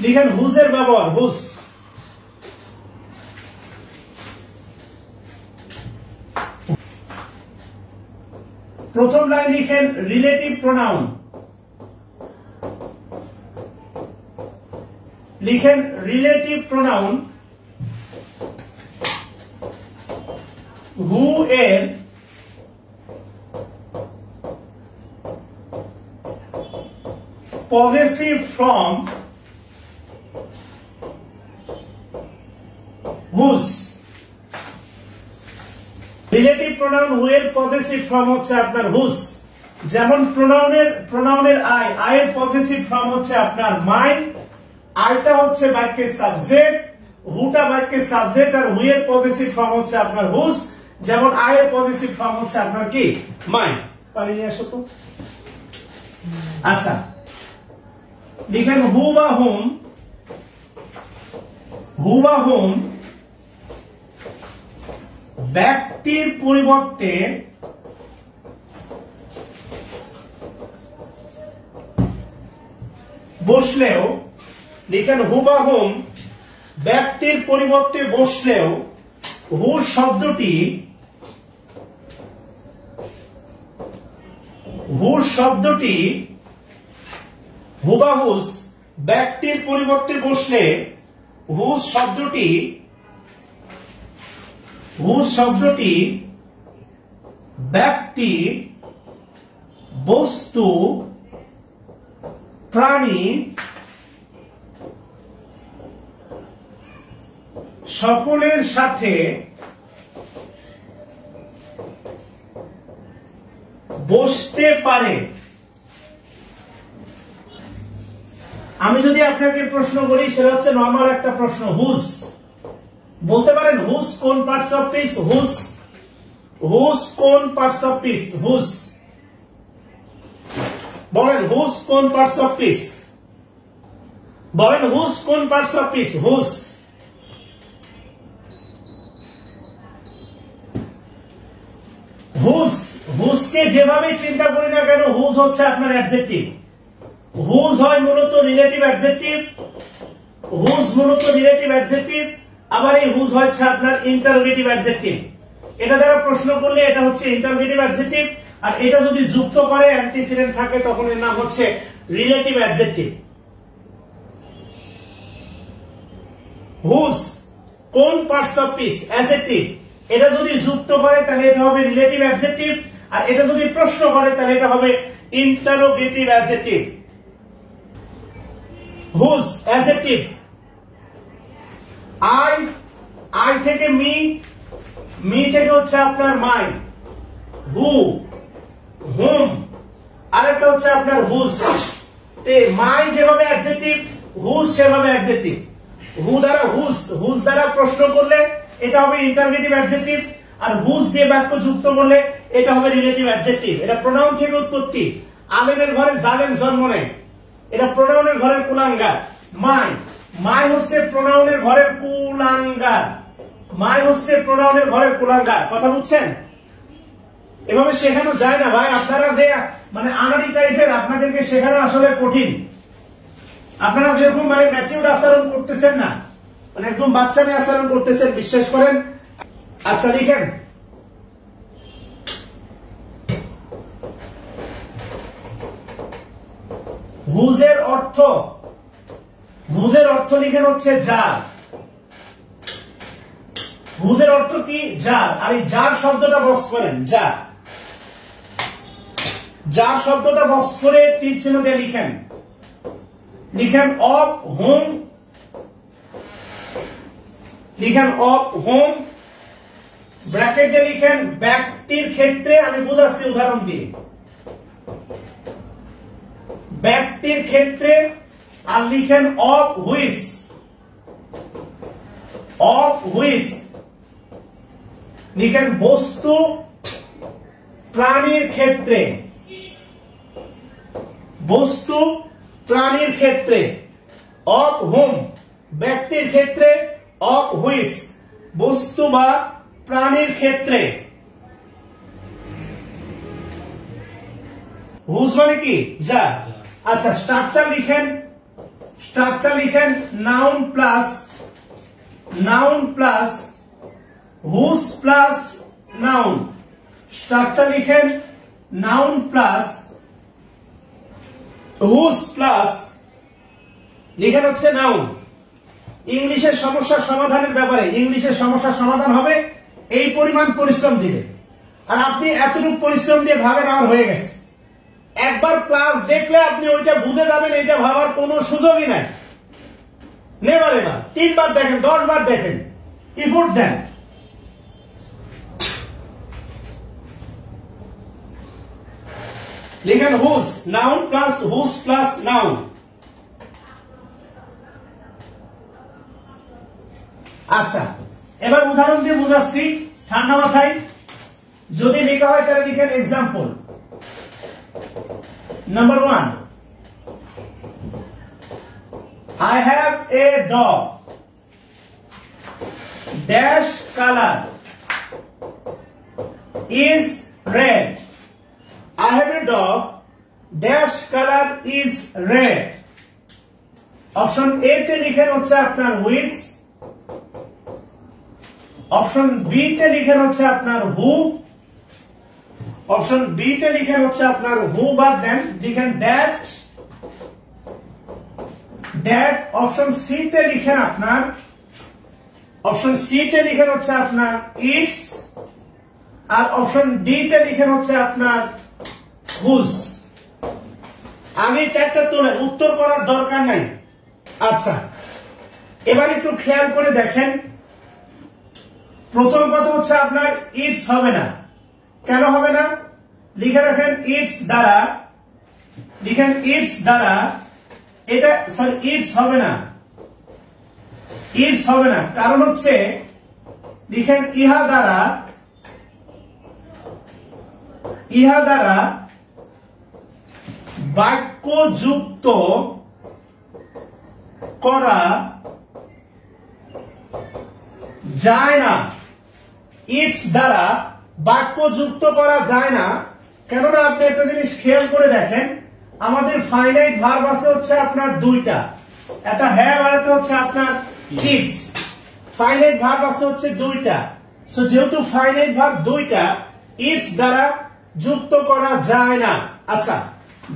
লিখেন হুজের ব্যবহার, হুজ। প্রথম লাইন লিখেন রিলেটিভ প্রোনাউন, লিখেন রিলেটিভ প্রোনাউন হু এর possessive form whose. Relative pronoun who এর পজেসিভ ফর্ম হচ্ছে আপনার হুজ। যেমন প্রোনাউনের আয়ের পজেসিভ ফর্ম হচ্ছে আপনার মাই, আইটা হচ্ছে বাক্যের সাবজেক্ট, হুটা বাক্যের সাবজেক্ট, আর হু এর পজেসিভ ফর্ম হচ্ছে আপনার হুজ। যেমন আয়ের পজেসিভ ফর্ম হচ্ছে আপনার কি মাই। পানি নিয়ে আসো তো। আচ্ছা, লিখেন হু বা হুম, হু বা হুম ব্যক্তির পরিবর্তে বসলেও, লিখেন হু বা হুম ব্যক্তির পরিবর্তে বসলেও হু শব্দটি হুবাহুস ব্যক্তির পরিবর্তে বসলে হুজ শব্দটি ব্যক্তি, বস্তু, প্রাণী সকলের সাথে বসতে পারে। আমি যদি আপনাকে প্রশ্ন করি, সেটা হচ্ছে নরমাল একটা প্রশ্ন, হুজ বলতে পারেন হুজ কোন পার্টস অফ পিস, হুজ কোন পার্টস অফ পিস, হুজ বলেন, হুজ কোন পার্টস অফ পিস বলেন, হুজ কোন পার্টস অফ পিস, হুজ। হুজকে যেভাবে চিন্তা করি না কেন, হুজ হচ্ছে আপনার অ্যাডজেক্টিভ। হুজ হয় মূলত রিলেটিভ অ্যাডজেক্টিভ, আবার এই হুজ হচ্ছে আপনার ইন্টারোগেটিভ অ্যাডজেক্টিভ। এটা দ্বারা প্রশ্ন করলে এটা হচ্ছে ইন্টারোগেটিভ অ্যাডজেক্টিভ, আর এটা যদি যুক্ত করে অ্যান্টিসিডেন্ট থাকে তখন এর নাম হচ্ছে রিলেটিভ অ্যাডজেক্টিভ। হুজ কোন পার্টস অফ পিস অ্যাডজেক্টিভ, এটা যদি যুক্ত করে তাহলে এটা হবে রিলেটিভ অ্যাডজেক্টিভ, আর এটা যদি প্রশ্ন করে তাহলে এটা হবে interrogative adjective. Whose adjective, I থেকে মি থেকে হচ্ছে আপনার মাই, হু, হুম, আরেকটা হচ্ছে আপনার হুজ। মাই যেভাবে অ্যাডজেক্টিভ, হুজ সেভাবে অ্যাডজেক্টিভ। হুজ দ্বারা প্রশ্ন করলে এটা হবে ইন্টারোগেটিভ অ্যাডজেক্টিভ, আর হুজ দিয়ে বাক্য যুক্ত করলে এটা হবে রিলেটিভ অ্যাডজেক্টিভ। এটা প্রোনাউন থেকে উৎপত্তি। আলেমের ঘরে জালেম জন্ম নেয়, এটা প্রোনাউনের ঘরের কুলাঙ্গার। মাই হচ্ছে প্রোনাউনের ঘরের কুলাঙ্গার, কথা বুঝছেন? এভাবে শেখানো যায় না ভাই, আপনারা মানে আনাড়ি টাইপের, আপনাদেরকে শেখানো আসলে কঠিন। আপনারা যেরকম মানে ম্যাচিউর আচরণ করতেছেন না, মানে একদম বাচ্চা মেয়ে আচরণ করতেছেন, বিশ্বাস করেন। আচ্ছা, লিখেন হুজের অর্থ লিখেন হচ্ছে যার। হুজের অর্থ কি? যার। আর এই যার শব্দটা বক্স করেন, যার শব্দটা বক্স করে তীর চিহ্ন দিয়ে লিখেন অফ হোম, ব্র্যাকেট দিয়ে লিখেন ব্যক্তির ক্ষেত্রে। আমি বুঝাচ্ছি উদাহরণ দিয়ে, ব্যক্তির ক্ষেত্রে। আর লিখেন অফ হুইচ, লিখেন বস্তু প্রাণীর ক্ষেত্রে, অফ হোম ব্যক্তির ক্ষেত্রে, অফ হুইচ বস্তু বা প্রাণীর ক্ষেত্রে। হুজ মানে কি? যা। আচ্ছা, স্ট্রাকচার লিখেন, noun plus whose plus noun. Structure লিখেন নাউন প্লাস হুজ প্লাস লিখেন হচ্ছে নাউন। ইংলিশের সমস্যার সমাধানের ব্যাপারে, ইংলিশের সমস্যার সমাধান হবে এই পরিমাণ পরিশ্রম দিলে, আর আপনি এতটুকু পরিশ্রম দিয়ে ভাবেন আমার হয়ে গেছে। একবার ক্লাস দেখলে আপনি ওইটা বুঝে যাবেন, এটা ভাবার কোনো সুযোগই নাই। Never ever. 3 বার দেখেন, 10 বার দেখেন, ইফোর্ট দেন। লিখেন whose, noun plus whose plus noun. আচ্ছা, এবার উদাহরণ দিয়ে বুঝাচ্ছি ঠান্ডা মাথায়। যদি লেখা হয় তাহলে লিখেন example. Number 1, I have a dog. Dash color is red. I have a dog. Dash color is red. Option A তে লিখেন হচ্ছে আপনার হুইচ, অপশন বি তে লিখেন হচ্ছে আপনার হু, অপশন বি তে লিখেন হচ্ছে আপনার হু বাদ দেন, লিখেন দ্যাট। অপশন সি তে লিখেন আপনার, অপশন সি তে লিখেন হচ্ছে আপনার ইটস, আর অপশন ডি তে লিখেন হচ্ছে আপনার হুজ। আমি 4টা তোলেন, উত্তর করার দরকার নাই। আচ্ছা, এবার একটু খেয়াল করে দেখেন। প্রথম কথা হচ্ছে আপনার ইটস হবে না। কেন হবে না? লিখে রাখেন ইটস দ্বারা, লিখেন ইটস দ্বারা, এটা সরি ইটস হবে না, ইটস হবে না। কারণ হচ্ছে লিখেন ইহা দ্বারা, ইহা দ্বারা বাক্য যুক্ত করা যায় না। ইটস দ্বারা বাক্য যুক্ত করা যায় না। কেননা আপনি একটা জিনিস খেয়াল করে দেখেন, আমাদের ফাইনাইট ভার্ব আছে হচ্ছে আপনার 2টা, একটা হ্যাভ আর একটা হচ্ছে আপনার ইটস। ফাইনাইট ভার্ব আছে হচ্ছে 2টা। সো যেহেতু ফাইনাইট ভার্ব 2টা, ইটস দ্বারা যুক্ত করা যায় না। আচ্ছা,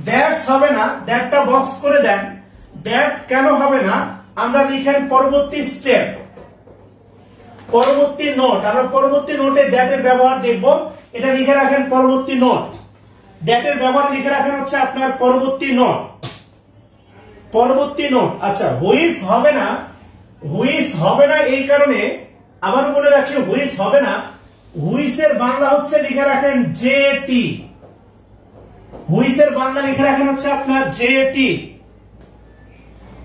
দ্যাটস হবে না, দ্যাটটা বক্স করে দেন। দ্যাট কেন হবে না? আমরা লিখেন পরবর্তী স্টেপ, পরবর্তী নোট। আমরা পরবর্তী নোটে দ্যাটের ব্যবহার দেখব, এটা লিখে রাখেন পরবর্তী নোট। দ্যাটের ব্যবহার লিখে রাখেন হচ্ছে আপনার পরবর্তী নোট, পরবর্তী নোট। আচ্ছা, হুইচ হবে না, হুইচ হবে না এই কারণে আবার বলে রাখি হুইচ হবে না। হুইচের বাংলা হচ্ছে লিখে রাখেন জেটি, হুইচের বাংলা লিখে রাখেন হচ্ছে আপনার জেটি,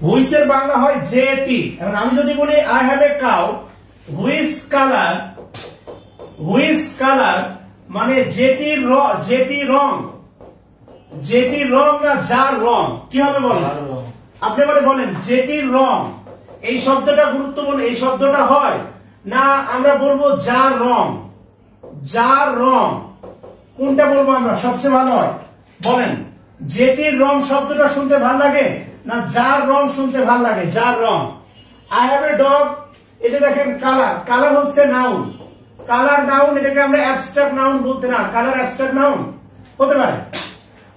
হুইচের বাংলা হয় জেটি। এখন আমি যদি বলি I have a cow, which colour, which colour মানে যেটির রং, যেটির রং না যার রং, কি হবে বলেন? আপনি এবারে বলেন যেটির রং। এই শব্দটা গুরুত্বপূর্ণ, এই শব্দটা হয় না আমরা বলবো যার রং, যার রং। কোনটা বলবো আমরা সবচেয়ে ভালো হয় বলেন? যেটির রং শব্দটা শুনতে ভালো লাগে না যার রং শুনতে ভালো লাগে? যার রং। আই হ্যাভ এ ডগ, এটা দেখেন কালার, কালার হচ্ছে নাউন, কালার নাউন, এটাকে আমরা অ্যাবস্ট্রাক্ট নাউন বলতে না, কালার অ্যাবস্ট্রাক্ট নাউন হতে পারে।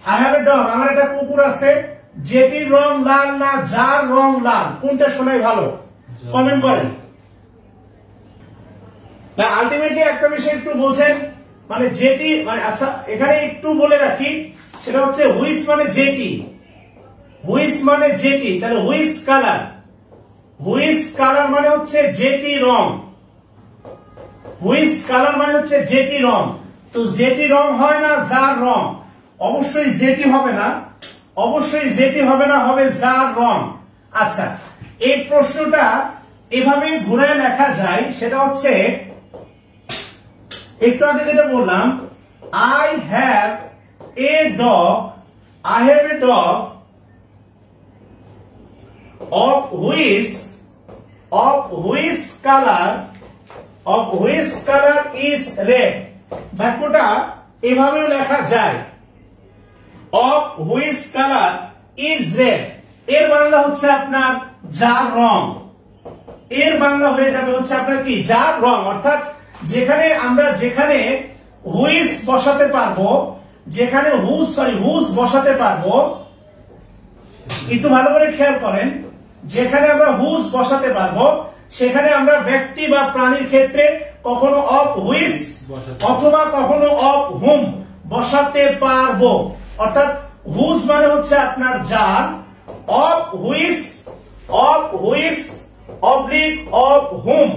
আই হ্যাভ এ ডগ, আমার একটা কুকুর আছে, যেটির রং লাল না যার রং লাল, কোনটা শোনাই ভালো? কমেন্ট করেন। না আলটিমেটলি একটা বিষয় একটু বোঝেন, মানে যেটি মানে, আচ্ছা এখানে একটু বলে রাখি, সেটা হচ্ছে হুইচ মানে যেটি, হুইচ মানে যেটি, তাহলে হুইচ কালার, হুইচ কালার মানে হচ্ছে যেটি রং, হুইচ কালার মানে হচ্ছে যেটি রং। তো যেটি রং হয় না যার রং, অবশ্যই যেটি হবে না, অবশ্যই যেটি হবে না, হবে যার রং। আচ্ছা, এই প্রশ্নটা এভাবে ঘুরে লেখা যায়, সেটা হচ্ছে একটু আগে যেটা বললাম, I have a dog, I have a dog of which color of which colour is red, বাক্যটা এভাবেও লেখা যায়, of which colour is red, এর বাংলা হচ্ছে আপনার যার রং, এর বাংলা হয়ে যাবে হচ্ছে আপনার কি যার রং, অর্থাৎ যেখানে আমরা যেখানে হুইচ বসাতে পারবো, যেখানে হুজ বসাতে পারবো, একটু ভালো করে খেয়াল করেন, যেখানে আমরা হুজ বসাতে পারবো সেখানে আমরা ব্যক্তি বা প্রাণীর ক্ষেত্রে কখনো অফ হুইচ অথবা কখনো অফ হুম বসাতে পারবো, অর্থাৎ হুজ মানে হচ্ছে আপনার যার, অফ হুইচ অবলিক অফ হুম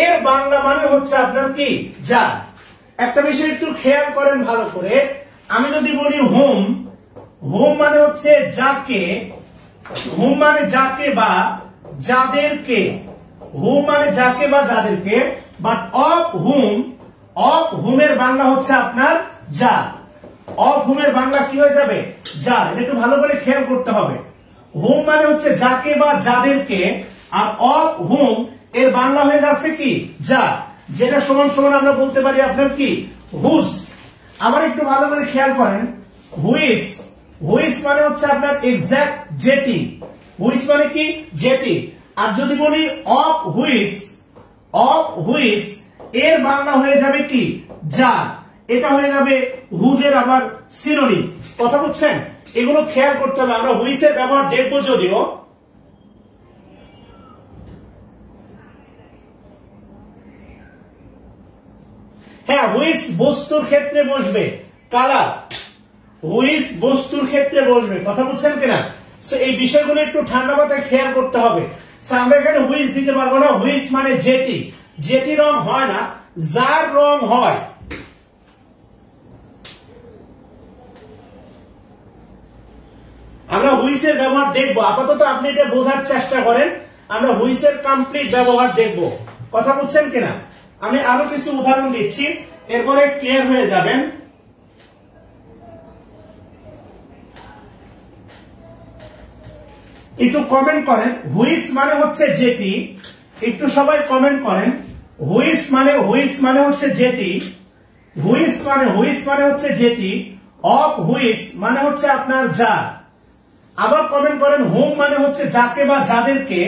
এর বাংলা মানে হচ্ছে আপনার কি যার। একটা বিষয় একটু খেয়াল করেন ভালো করে, আমি যদি বলি হুম, হুম মানে হচ্ছে যাকে, হুম মানে যাকে বা যাদেরকে, হুম মানে যাকে বা যাদেরকে, বাট অফ হুমের বাংলা হচ্ছে আপনার যা, অফ হুমের বাংলা কি হয়ে যাবে যা, এটা একটু ভালো করে খেয়াল করতে হবে। হুম মানে হচ্ছে যাকে বা যাদেরকে, আর অফ হুম এর বাংলা হয়ে যাচ্ছে কি যা, যেটা সমান সমান আমরা বলতে পারি আপনার কি হুজ। আবার একটু ভালো করে খেয়াল করেন, হুইচ মানে হচ্ছে আপনার এক্সাক্ট যেটি, হুইচ মানে কি যেটি, আর যদি বলি অফ হুইচ এর বাংলা হয়ে যাবে কি যা, এটা হয়ে যাবে হুজের আবার সিনোনিম। কথা বুঝছেন? এগুলো খেয়াল করতে হবে। আমরা হুইচের ব্যবহার দেখবো যদিও, হ্যাঁ হুইচ বস্তুর ক্ষেত্রে বসবে, কালার হুইচ বস্তুর ক্ষেত্রে বসবে, কথা বুঝছেন কিনা? সো এই বিষয়গুলো একটু ঠান্ডা মাথায় খেয়াল করতে হবে। আমরা এখানে হুইচ দিতে পারবো না, হুইচ মানে যেটি, যেটি রং হয় না, যার রং হয়। আমরা হুইচের ব্যবহার দেখবো, আপাতত আপনি এটা বোঝার চেষ্টা করেন, আমরা হুইচের কমপ্লিট ব্যবহার দেখবো, কথা বুঝছেন কিনা? আমি আরো কিছু উদাহরণ দিচ্ছি, এরপরে ক্লিয়ার হয়ে যাবেন। একটু কমেন্ট করেন, হুইচ মানে হচ্ছে যেটি, একটু সবাই কমেন্ট করেন, হুইচ মানে হচ্ছে যেটি, হুইচ মানে হচ্ছে যেটি, অফ হুইচ মানে হচ্ছে আপনার যা। আবার কমেন্ট করেন, হুম মানে হচ্ছে যাকে বা যাদেরকে,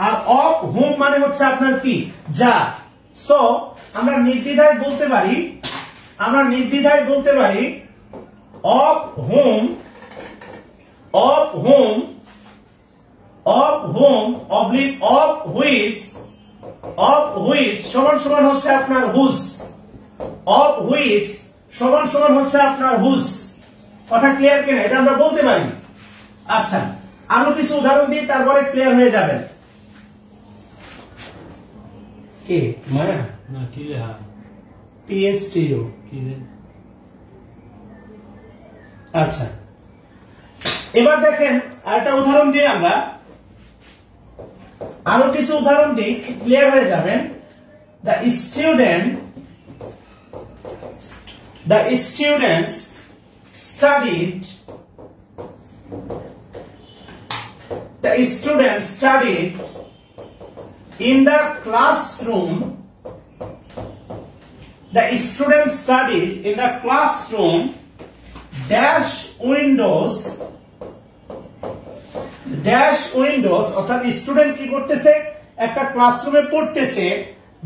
আর অফ হুম মানে হচ্ছে আপনার কি যা। সো আমরা নির্দ্বিধায় বলতে পারি of hmm oblique of which সমান সমান হচ্ছে আপনার হুজ, অফ হুইচ সমান সমান হচ্ছে আপনার হুজ। কথা ক্লিয়ার কিনা? এটা আমরা বলতে পারি। আচ্ছা, আরো কিছু উদাহরণ দিয়ে তারপরে ক্লিয়ার হয়ে যাবেন। কে মায়া না কি লেখা পিএসটিও কি রে? আচ্ছা, এবার দেখেন আরেকটা উদাহরণ দিয়ে আমরা আরো কিছু উদাহরণ দিই, ক্লিয়ার হয়ে যাবেন। The students studied in the classroom. The students studied in the classroom dash windows অর্থাৎ স্টুডেন্ট কি করতেছে, একটা ক্লাসরুমে পড়তেছে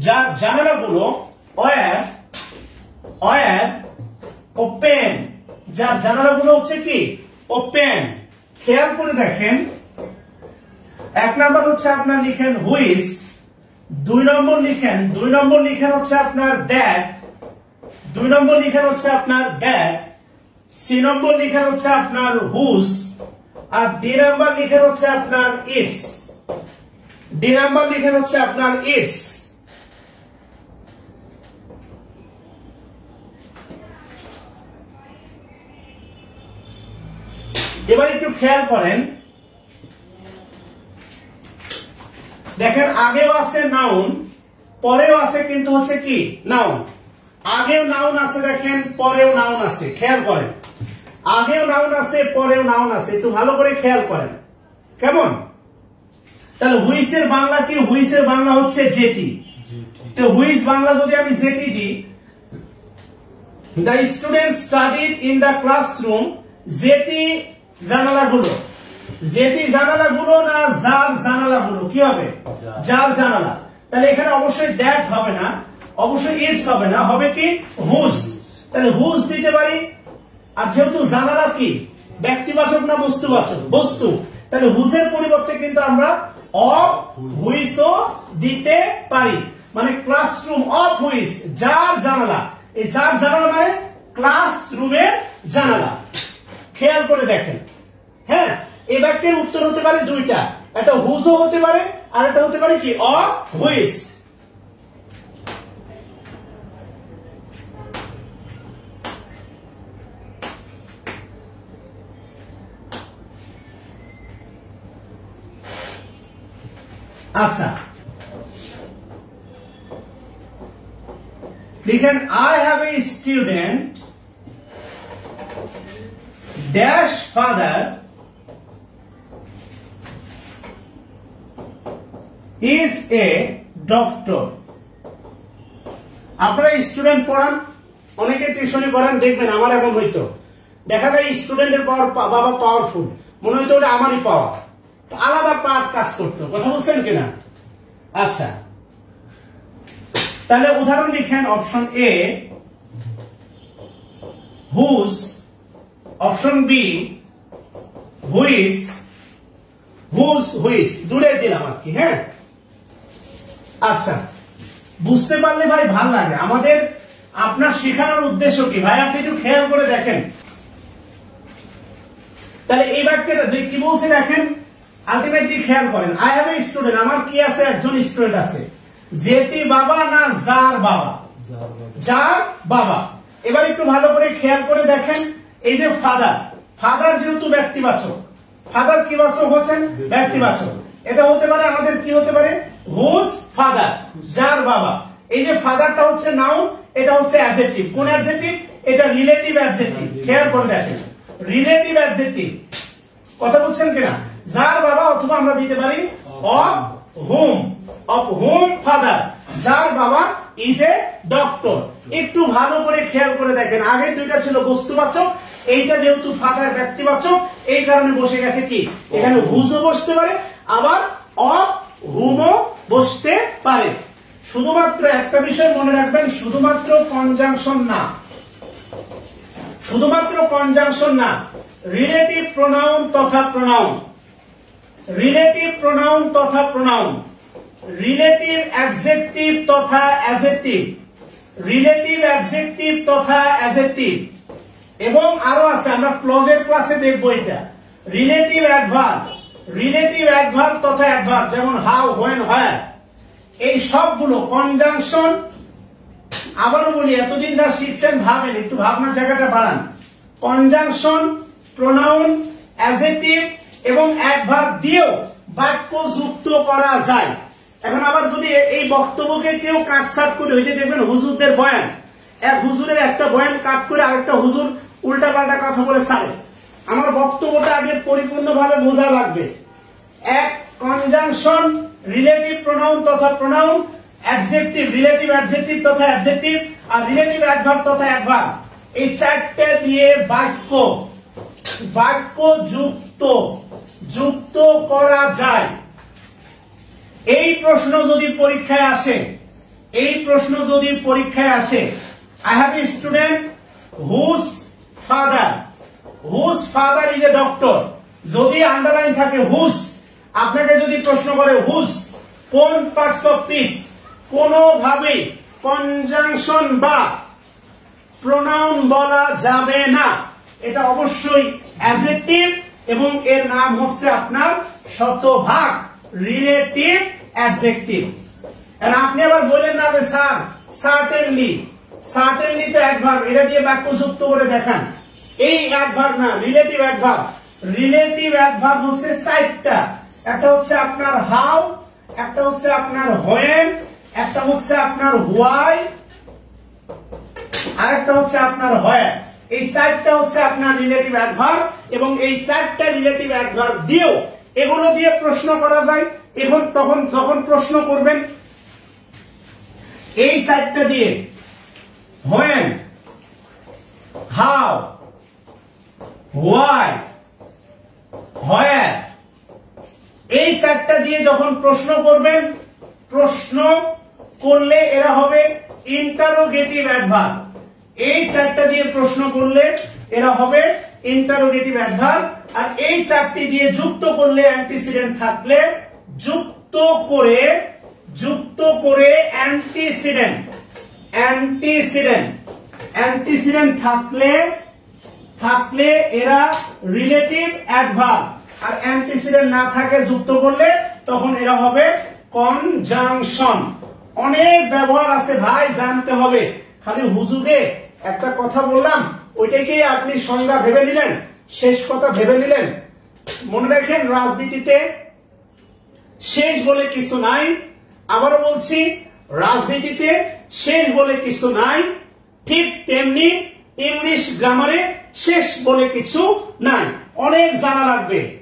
যার জানালাগুলো ওপেন, যার জানালাগুলো হচ্ছে কি ওপেন। খেয়াল করে দেখেন, এক নাম্বার হচ্ছে আপনার লিখেন হুইচ, দুই নম্বর লিখেন হচ্ছে আপনার দ্যাট, সি নম্বর লিখেন হচ্ছে আপনার হুজ, আর ডি নাম্বার লিখেন হচ্ছে আপনার ইটস। এবার একটু খেয়াল করেন, দেখেন আগেও আছে নাউন, পরেও আছে কিন্তু হচ্ছে কি নাউন। আগেও নাউন আছে দেখেন, পরেও নাউন আছে, খেয়াল করেন, আগেও নাউন আছে পরেও নাউন আছে, একটু ভালো করে খেয়াল করেন কেমন। তাহলে হুইচের বাংলা কি? হুইচের বাংলা হচ্ছে যেটি, তো হুইচ বাংলা যদি আমি যেটি দিই, the student studied in the classroom, যেটি জানালাগুলো, যেটি জানালাগুলো না যার জানালাগুলো, কি হবে? যার জানালা। তাহলে এখানে অবশ্যই দ্যাট হবে না, অবশ্যই ইটস হবে না, হবে কি? হুজ। তাহলে হুজ দিতে পারি। আর যেহেতু জানালা কি ব্যক্তিবাচক না বস্তুবাচক? বস্তু। তাহলে হুজের পরিবর্তে কিন্তু আমরা অফ হুইচও দিতে পারি। মানে ক্লাসরুম অফ হুইচ, যার জানালা। এই যার জানালা মানে ক্লাসরুমের জানালা। খেয়াল করে দেখেন। হ্যাঁ, এই বাক্যের উত্তর হতে পারে দুইটা, একটা হুজও হতে পারে আর একটা হতে পারে কি? Of which. আচ্ছা, লিখেন I have a student dash father is a doctor. আপনারা স্টুডেন্ট পড়ান, অনেকে টিউশনি করান, দেখবেন আমার এখন হইতো দেখা যায় স্টুডেন্টের পাওয়ার, বাবা পাওয়ারফুল, মনে হইতো ওটা আমারই পাওয়ার, আলাদা পার্ট কাজ করতো। কথা বলছেন কিনা? আচ্ছা, তাহলে উদাহরণ লিখেন option A whose, option B which, whose which দূরে দিলাম আর কি। হ্যাঁ, আচ্ছা, বুঝতে পারলে ভাই ভাল লাগে আমাদের। আপনার শেখানোর উদ্দেশ্য কি ভাই? আপনি একটু খেয়াল করে দেখেন। তাহলে এই বাক্যটা কি বলছে দেখেন, আলটিমেটলি খেয়াল করেন। আই হ্যাভ এ স্টুডেন্ট, আমার কি আছে? একজন স্টুডেন্ট আছে। যেটি বাবা না যার বাবা? যার বাবা। এবার একটু ভালো করে খেয়াল করে দেখেন, এই যে ফাদার, ফাদার যেহেতু ব্যক্তিবাচক, ফাদার কি বাচক হচ্ছেন? ব্যক্তিবাচক। এটা হতে পারে আমাদের কি হতে পারে? হুজ ফাদার, যার বাবা। এই যে ফাদারটা হচ্ছে নাউন, এটা হচ্ছে অ্যাডজেক্টিভ। কোন অ্যাডজেক্টিভ? এটা রিলেটিভ অ্যাডজেক্টিভ। খেয়াল করে দেখেন, রিলেটিভ অ্যাডজেক্টিভ। কথা বলছেন কিনা? যার বাবা, অথবা আমরা দিতে পারি of hmm, of hmm father, যার বাবা ইজ এ ডক্টর। একটু ভালো করে খেয়াল করে দেখেন, আগে দুইটা ছিল বস্তুবাচক, এইটা যেহেতু ফাদার ব্যক্তিবাচক, এই কারণে বসে গেছে কি? এখানে হুজও বসতে পারে, আবার অফ হুমও বসতে পারে। শুধুমাত্র একটা বিষয় মনে রাখবেন, শুধুমাত্র কনজাংশন না, শুধুমাত্র কনজাংশন না, রিলেটিভ প্রোনাউন তথা প্রোনাউন, রিলেটিভ প্রোনাউন তথা প্রোনাউন, রিলেটিভ অ্যাডজেক্টিভ তথা অ্যাডজেক্টিভ, রিলেটিভ অ্যাডজেক্টিভ তথা অ্যাডজেক্টিভ, এবং আরো আছে, আমরা ক্লজের ক্লাসে দেখবো এটা। রিলেটিভ অ্যাডভার্ব, রিলেটিভ অ্যাডভার্ব তথা অ্যাডভার্ব, যেমন হাউ, হোয়েন, হোয়ার, এই সবগুলো কনজাংশন। আবারও বলি, এতদিন যা শিখছেন ভাবেন, একটু ভাবনার জায়গাটা বাড়ান। কনজাংশন, প্রোনাউন, অ্যাডজেক্টিভ এবং অ্যাডভার্ব দিয়েও বাক্য যুক্ত করা যায়। এখন আবার যদি এই বক্তব্যকে কেউ কাটছাট করে, ওই যে দেখবেন হুজুরদের বয়ান, এক হুজুরের একটা বয়ান কাট করে আরেকটা হুজুর উল্টা পাল্টা কথা বলে ছাড়ে। আমার বক্তব্যটা আগে পরিপূর্ণভাবে বোঝা লাগবে। এক, কনজাংশন, রিলেটিভ প্রোনাউন তথা প্রোনাউন, অ্যাডজেক্টিভ, রিলেটিভ অ্যাডজেক্টিভ তথা অ্যাডজেক্টিভ, আর রিলেটিভ অ্যাডভার্ব তথা অ্যাডভার্ব, এই চারটে দিয়ে বাক্য বাক্য যুক্ত করা যায়। এই প্রশ্ন যদি পরীক্ষায় আসে, এই প্রশ্ন যদি পরীক্ষায় আসে, I have a student whose father is a doctor, যদি আন্ডারলাইন থাকে হুজ, আপনাকে যদি প্রশ্ন করে হুজ কোন পার্টস অফ স্পিচ, কোনোভাবেই কনজাংশন বা প্রোনাউন বলা যাবে না, এটা অবশ্যই অ্যাডজেক্টিভ এবং এর নাম হচ্ছে আপনার শতভাগ রিলেটিভ অ্যাডজেক্টিভ। আর আপনি আবার বলেন না যে স্যার সার্টেনলি, সার্টেনলি তো অ্যাডভার্ব, এটা দিয়ে বাক্য যুক্ত করে দেখান। এই অ্যাডভার্ব না, রিলেটিভ অ্যাডভার্ব। রিলেটিভ অ্যাডভার্ব হচ্ছে চারটা, একটা হচ্ছে আপনার হাউ, একটা হচ্ছে আপনার হোয়েন, একটা হচ্ছে আপনার হোয়াই, আরেকটা হচ্ছে আপনার হোয়ার। এই চারটা হচ্ছে আপনার রিলেটিভ অ্যাডভার্ব, এবং এই চারটা রিলেটিভ অ্যাডভার্ব দিয়েও এগুলো দিয়ে প্রশ্ন করা যায়। এখন তখন যখন প্রশ্ন করবেন, এই চারটা দিয়ে when, how, why, where, এই চারটা দিয়ে যখন প্রশ্ন করবেন, প্রশ্ন করলে এরা হবে ইন্টারোগেটিভ অ্যাডভার্ব। এই চারটা দিয়ে প্রশ্ন করলে এরা হবে ইন্টারোগেটিভ অ্যাডভার্ব। আর এই চারটি দিয়ে যুক্ত করলে অ্যান্টিসিডেন্ট থাকলে যুক্ত করে অ্যান্টিসিডেন্ট থাকলে এরা রিলেটিভ অ্যাডভার্ব। আর অ্যান্টিসিডেন্ট না থাকে যুক্ত করলে তখন এরা হবে কনজাংশন। অনেক ব্যবহার আছে ভাই, জানতে হবে। খালি হুজুগে একটা কথা বললাম ওইটাকে আপনি সংজ্ঞা ভেবে নিলেন, শেষ কথা ভেবে নিলেন। মনে রাখেন রাজনীতিতে শেষ বলে কিছু নাই। আবারও বলছি, রাজনীতিতে শেষ বলে কিছু নাই। ঠিক তেমনি ইংলিশ গ্রামারে শেষ বলে কিছু নাই। অনেক জানা লাগবে।